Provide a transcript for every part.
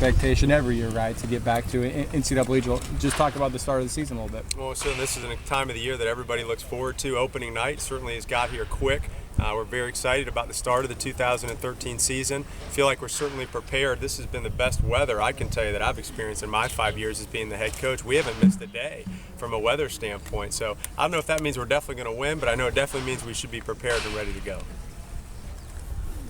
Expectation every year, right, to get back to NCAA. Just talk about the start of the season a little bit. Well, so this is a time of the year that everybody looks forward to. Opening night certainly has got here quick. We're very excited about the start of the 2013 season. Feel like we're certainly prepared. This has been the best weather I can tell you that I've experienced in my 5 years as being the head coach. We haven't missed a day from a weather standpoint. So I don't know if that means we're definitely going to win, but I know it definitely means we should be prepared and ready to go.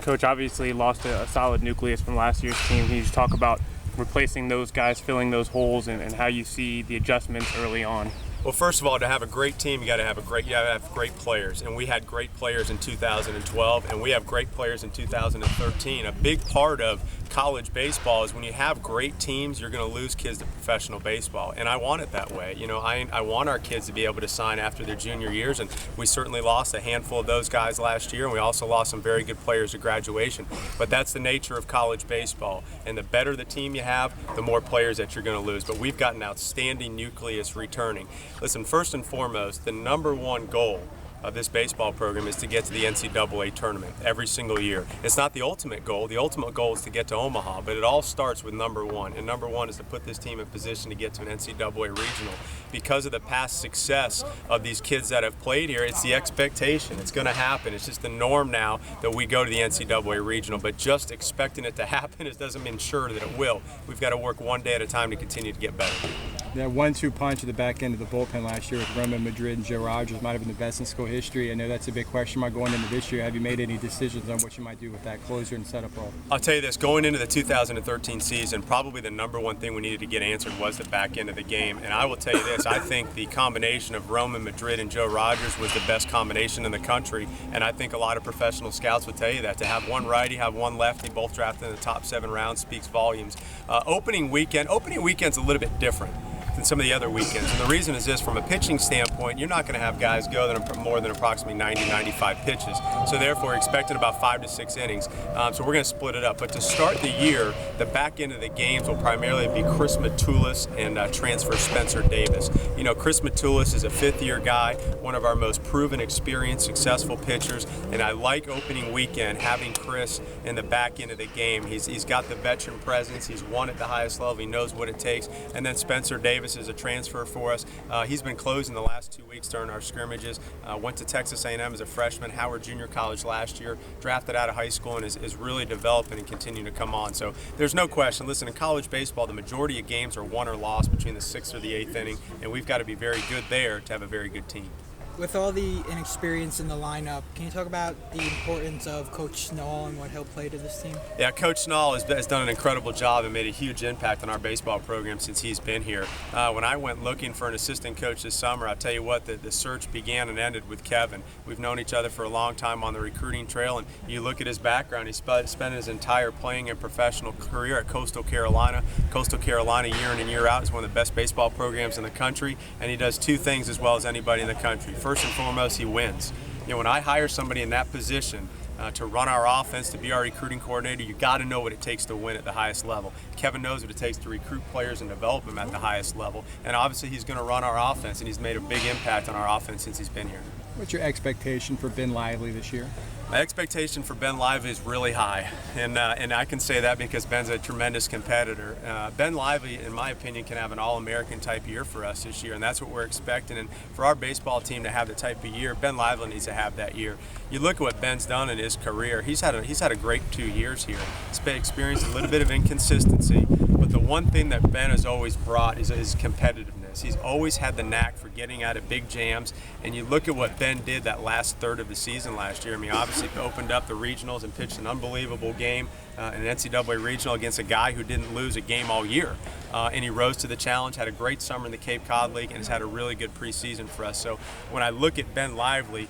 Coach obviously lost a solid nucleus from last year's team. Can you just talk about replacing those guys, filling those holes, and how you see the adjustments early on? Well, first of all, to have a great team, you got to have great players, and we had great players in 2012, and we have great players in 2013. A big part of college baseball is when you have great teams, you're going to lose kids to professional baseball, and I want it that way. You know, I want our kids to be able to sign after their junior years, and we certainly lost a handful of those guys last year, and we also lost some very good players to graduation. But that's the nature of college baseball, and the better the team you have, the more players that you're going to lose. But we've got an outstanding nucleus returning. Listen, first and foremost, the number one goal of this baseball program is to get to the NCAA tournament every single year. It's not the ultimate goal. The ultimate goal is to get to Omaha, but it all starts with number one. And number one is to put this team in position to get to an NCAA regional. Because of the past success of these kids that have played here, it's the expectation. It's going to happen. It's just the norm now that we go to the NCAA regional. But just expecting it to happen, it doesn't mean sure that it will. We've got to work one day at a time to continue to get better. That 1-2 punch at the back end of the bullpen last year with Roman, Madrid, and Joe Rogers might have been the best in school history. I know that's a big question mark going into this year. Have you made any decisions on what you might do with that closer and setup role? I'll tell you this, going into the 2013 season, probably the number one thing we needed to get answered was the back end of the game. And I will tell you this, I think the combination of Roman, Madrid, and Joe Rogers was the best combination in the country. And I think a lot of professional scouts would tell you that. To have one righty, have one lefty, both drafted in the top 7 rounds speaks volumes. Opening weekend's a little bit different than some of the other weekends. And the reason is this, from a pitching standpoint, you're not going to have guys go that are more than approximately 90, 95 pitches. So therefore, expecting about 5 to 6 innings. So we're going to split it up. But to start the year, the back end of the games will primarily be Chris Matulis and transfer Spencer Davis. You know, Chris Matulis is a 5th-year guy, one of our most proven, experienced, successful pitchers. And I like opening weekend having Chris in the back end of the game. He's got the veteran presence. He's won at the highest level. He knows what it takes. And then Spencer Davis is a transfer for us. He's been closing the last 2 weeks during our scrimmages. Went to Texas A&M as a freshman, Howard Junior College last year, drafted out of high school, and is really developing and continuing to come on. So there's no question. Listen, in college baseball, the majority of games are won or lost between the 6th or the 8th inning, and we've got to be very good there to have a very good team. With all the inexperience in the lineup, can you talk about the importance of Coach Snall and what he'll play to this team? Yeah, Coach Snall has done an incredible job and made a huge impact on our baseball program since he's been here. When I went looking for an assistant coach this summer, I'll tell you what, the search began and ended with Kevin. We've known each other for a long time on the recruiting trail, and you look at his background, he spent his entire playing and professional career at Coastal Carolina. Coastal Carolina, year in and year out, is one of the best baseball programs in the country, and he does 2 things as well as anybody in the country. First and foremost, he wins. You know, when I hire somebody in that position to run our offense, to be our recruiting coordinator, you got to know what it takes to win at the highest level. Kevin knows what it takes to recruit players and develop them at the highest level, and obviously he's going to run our offense, and he's made a big impact on our offense since he's been here. What's your expectation for Ben Lively this year? My expectation for Ben Lively is really high, and I can say that because Ben's a tremendous competitor. Ben Lively, in my opinion, can have an All-American type year for us this year, and that's what we're expecting. And for our baseball team to have the type of year, Ben Lively needs to have that year. You look at what Ben's done in his career. He's had a great 2 years here. He's experienced a little bit of inconsistency, but the one thing that Ben has always brought is his competitiveness. He's always had the knack for getting out of big jams, and you look at what Ben did that last third of the season last year. I mean, obviously opened up the regionals and pitched an unbelievable game, an NCAA regional against a guy who didn't lose a game all year. And he rose to the challenge, had a great summer in the Cape Cod League, and has had a really good preseason for us. So when I look at Ben Lively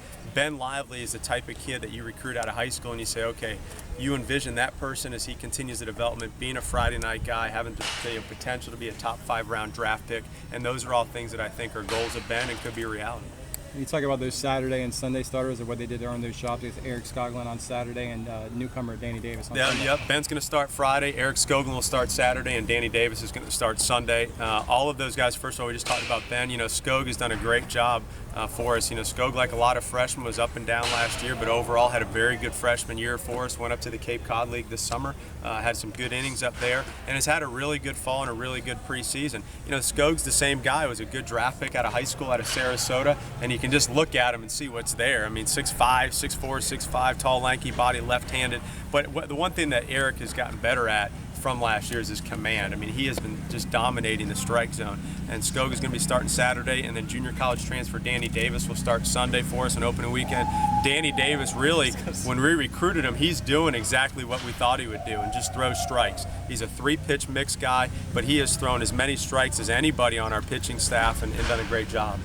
is the type of kid that you recruit out of high school and you say, okay, you envision that person as he continues the development, being a Friday night guy, having the potential to be a top 5 round draft pick, and those are all things that I think are goals of Ben and could be a reality. You talk about those Saturday and Sunday starters and what they did there on those jobs with Eric Skoglund on Saturday and newcomer Danny Davis on Sunday. Yep. Ben's going to start Friday. Eric Skoglund will start Saturday, and Danny Davis is going to start Sunday. All of those guys, first of all, we just talked about Ben. You know, Skog has done a great job for us. Skog, like a lot of freshmen, was up and down last year, but overall had a very good freshman year for us. Went up to the Cape Cod League this summer, had some good innings up there, and has had a really good fall and a really good preseason. Skog's the same guy. Was a good draft pick out of high school, out of Sarasota, and you can just look at him and see what's there. I mean, 6'5", 6'4", 6'5", tall, lanky body, left-handed. But the one thing that Eric has gotten better at from last year is his command. I mean, he has been just dominating the strike zone. And Skog is going to be starting Saturday, and then junior college transfer Danny Davis will start Sunday for us, an opening weekend. Danny Davis, really, when we recruited him, he's doing exactly what we thought he would do, and just throw strikes. He's a 3-pitch mix guy, but he has thrown as many strikes as anybody on our pitching staff and done a great job.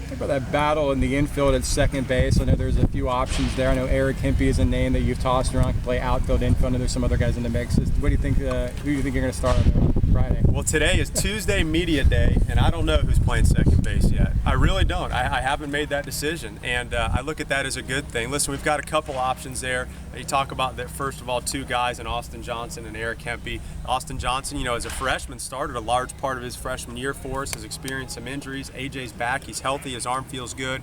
Talk about that battle in the infield at second base. I know there's a few options there. I know Eric Hempy is a name that you've tossed around, can play outfield, infield, and there's some other guys in the mix. What do you think? Who do you think you're going to start on Friday? Well, today is Tuesday media day, and I don't know who's playing second base yet. I really don't. I haven't made that decision, and I look at that as a good thing. Listen, we've got a couple options there. You talk about that, first of all, two guys in Austin Johnson and Eric Hempy. Austin Johnson, as a freshman, started a large part of his freshman year for us, has experienced some injuries. AJ's back. He's healthy. His arm feels good.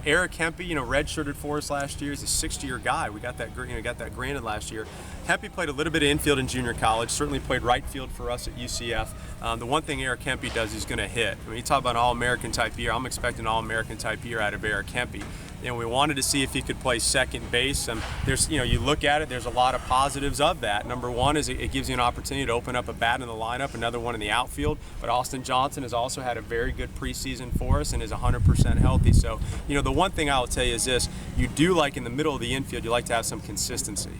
Eric Hempy, redshirted for us last year. He's a 6th-year guy. We got that, got that granted last year. Hempy played a little bit of infield in junior college. Certainly played right field for us at UCF. The one thing Eric Hempy does, he's going to hit. I mean, you talk about an All-American type year. I'm expecting an All-American type year out of Eric Hempy. We wanted to see if he could play second base. There's, you look at it, there's a lot of positives of that. Number one is it gives you an opportunity to open up a bat in the lineup, another one in the outfield. But Austin Johnson has also had a very good preseason for us and is 100% healthy. So, the one thing I'll tell you is this: you do like in the middle of the infield, you like to have some consistency.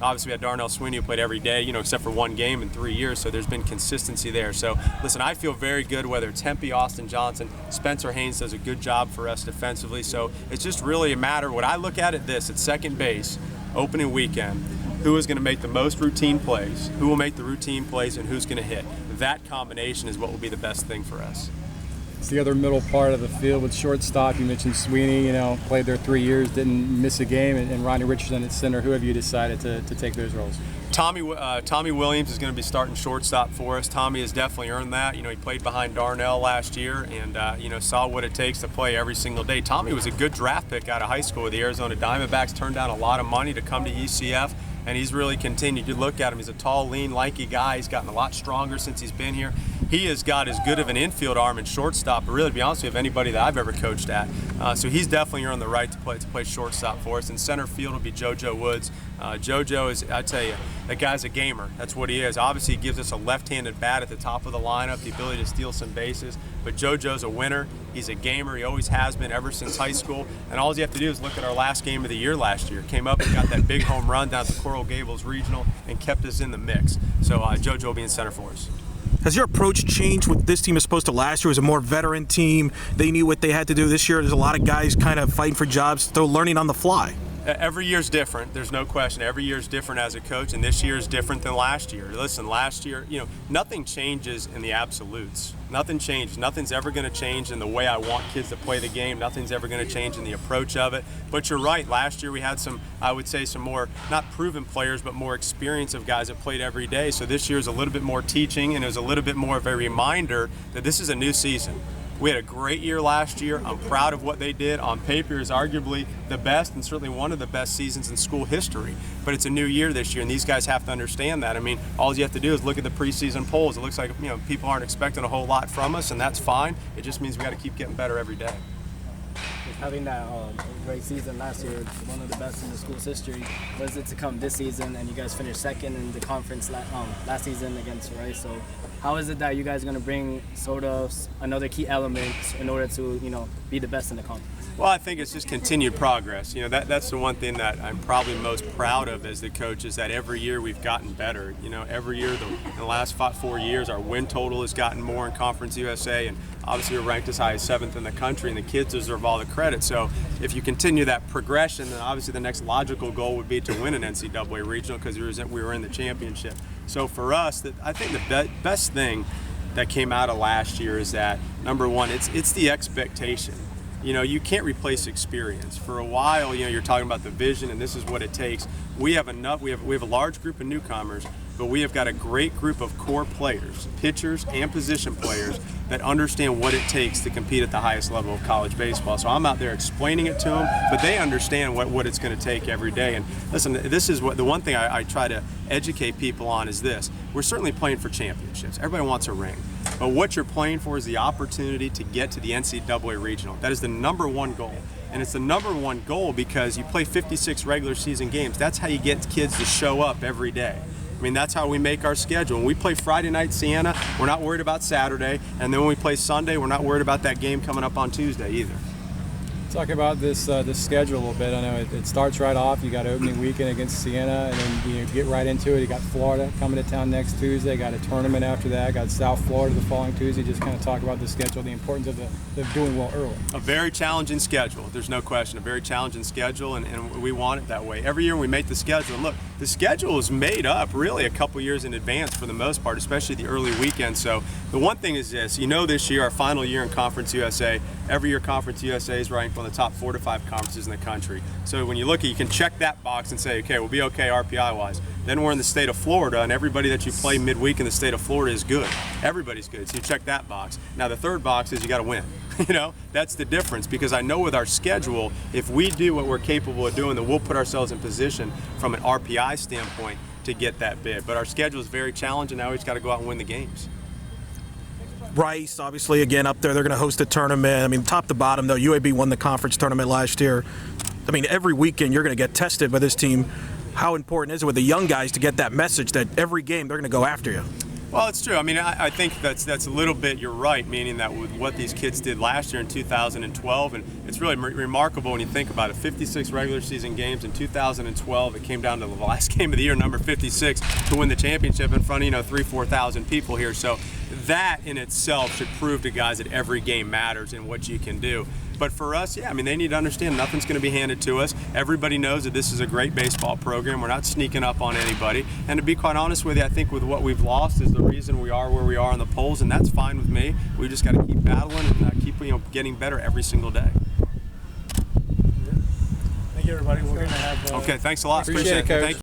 Obviously, we had Darnell Sweeney who played every day, except for one game in 3 years, so there's been consistency there. So, listen, I feel very good whether it's Hempy, Austin Johnson. Spencer Haynes does a good job for us defensively, so it's just really a matter. What I look at at second base, opening weekend, who is going to make the most routine plays, who will make the routine plays, and who's going to hit. That combination is what will be the best thing for us. It's the other middle part of the field with shortstop. You mentioned Sweeney, played there 3 years, didn't miss a game, and Ronnie Richardson at center. Who have you decided to take those roles? Tommy Williams is going to be starting shortstop for us. Tommy has definitely earned that. He played behind Darnell last year and, saw what it takes to play every single day. Tommy was a good draft pick out of high school with the Arizona Diamondbacks, turned down a lot of money to come to UCF. And he's really continued. You look at him, he's a tall, lean, lanky guy. He's gotten a lot stronger since he's been here. He has got as good of an infield arm and shortstop, but really, to be honest with you, of anybody that I've ever coached at. So he's definitely earned the right to play shortstop for us. In center field will be JoJo Woods. JoJo is, I tell you, that guy's a gamer. That's what he is. Obviously, he gives us a left-handed bat at the top of the lineup, the ability to steal some bases. But JoJo's a winner. He's a gamer. He always has been ever since high school. And all you have to do is look at our last game of the year last year. Came up and got that big home run down at the Coral Gables Regional and kept us in the mix. So JoJo will be in center for us. Has your approach changed with this team as opposed to last year? It was a more veteran team. They knew what they had to do. This year, there's a lot of guys kind of fighting for jobs, still learning on the fly. Every year's different. There's no question. Every year's different as a coach, and this year is different than last year. Listen, last year, nothing changes in the absolutes. Nothing changes. Nothing's ever going to change in the way I want kids to play the game. Nothing's ever going to change in the approach of it. But you're right. Last year we had some, I would say, some more, not proven players, but more experience of guys that played every day. So this year is a little bit more teaching, and it was a little bit more of a reminder that this is a new season. We had a great year last year. I'm proud of what they did. On paper is arguably the best and certainly one of the best seasons in school history. But it's a new year this year, and these guys have to understand that. I mean, all you have to do is look at the preseason polls. It looks like people aren't expecting a whole lot from us, and that's fine. It just means we got to keep getting better every day. Having that great season last year, one of the best in the school's history, was it to come this season, and you guys finished second in the conference last season against Rice. So how is it that you guys are going to bring sort of another key element in order to be the best in the conference? Well, I think it's just continued progress. That's the one thing that I'm probably most proud of as the coach, is that every year we've gotten better. Every year in the last 4 years, our win total has gotten more in Conference USA, and obviously we're ranked as high as 7th in the country, and the kids deserve all the credit. So if you continue that progression, then obviously the next logical goal would be to win an NCAA regional, because we were in the championship. So for us, I think the best thing that came out of last year is that, number one, it's the expectation. You can't replace experience. For a while, you're talking about the vision, and this is what it takes. We have a large group of newcomers, but we have got a great group of core players, pitchers and position players, that understand what it takes to compete at the highest level of college baseball. So I'm out there explaining it to them, but they understand what it's going to take every day. And listen, this is what the one thing I try to educate people on is this. We're certainly playing for championships. Everybody wants a ring. But what you're playing for is the opportunity to get to the NCAA regional. That is the #1 goal. And it's the #1 goal because you play 56 regular season games. That's how you get kids to show up every day. I mean, that's how we make our schedule. When we play Friday night Siena, we're not worried about Saturday. And then when we play Sunday, we're not worried about that game coming up on Tuesday either. Talk about this schedule a little bit. I know it starts right off. You got opening weekend against Siena, and then you get right into it. You got Florida coming to town next Tuesday. Got a tournament after that. Got South Florida the following Tuesday. Just kind of talk about the schedule, the importance of doing well early. A very challenging schedule. There's no question. A very challenging schedule, and we want it that way. Every year we make the schedule. Look, the schedule is made up really a couple years in advance for the most part, especially the early weekend. So the one thing is this. This year, our final year in Conference USA, every year Conference USA is ranked on the top 4 to 5 conferences in the country. So when you look at, you can check that box and say, okay, we'll be okay RPI-wise. Then we're in the state of Florida, and everybody that you play midweek in the state of Florida is good. Everybody's good, so you check that box. Now the third box is you got to win. That's the difference, because I know with our schedule, if we do what we're capable of doing, then we'll put ourselves in position from an RPI standpoint to get that bid. But our schedule is very challenging. Now we just got to go out and win the games. Rice, obviously, again, up there, they're going to host a tournament. I mean, top to bottom, though, UAB won the conference tournament last year. I mean, every weekend you're going to get tested by this team. How important is it with the young guys to get that message that every game they're going to go after you? Well, it's true. I mean, I think that's a little bit, you're right, meaning that with what these kids did last year in 2012, and it's really remarkable when you think about it, 56 regular season games in 2012, it came down to the last game of the year, number 56, to win the championship in front of, 3,000 to 4,000 people here. So that in itself should prove to guys that every game matters and what you can do. But for us, yeah, I mean, they need to understand nothing's going to be handed to us. Everybody knows that this is a great baseball program. We're not sneaking up on anybody. And to be quite honest with you, I think with what we've lost is the reason we are where we are on the polls, and that's fine with me. We just got to keep battling and keep getting better every single day. Thank you, everybody. We're going to have. Okay, thanks a lot. Appreciate it, Coach. Thank you.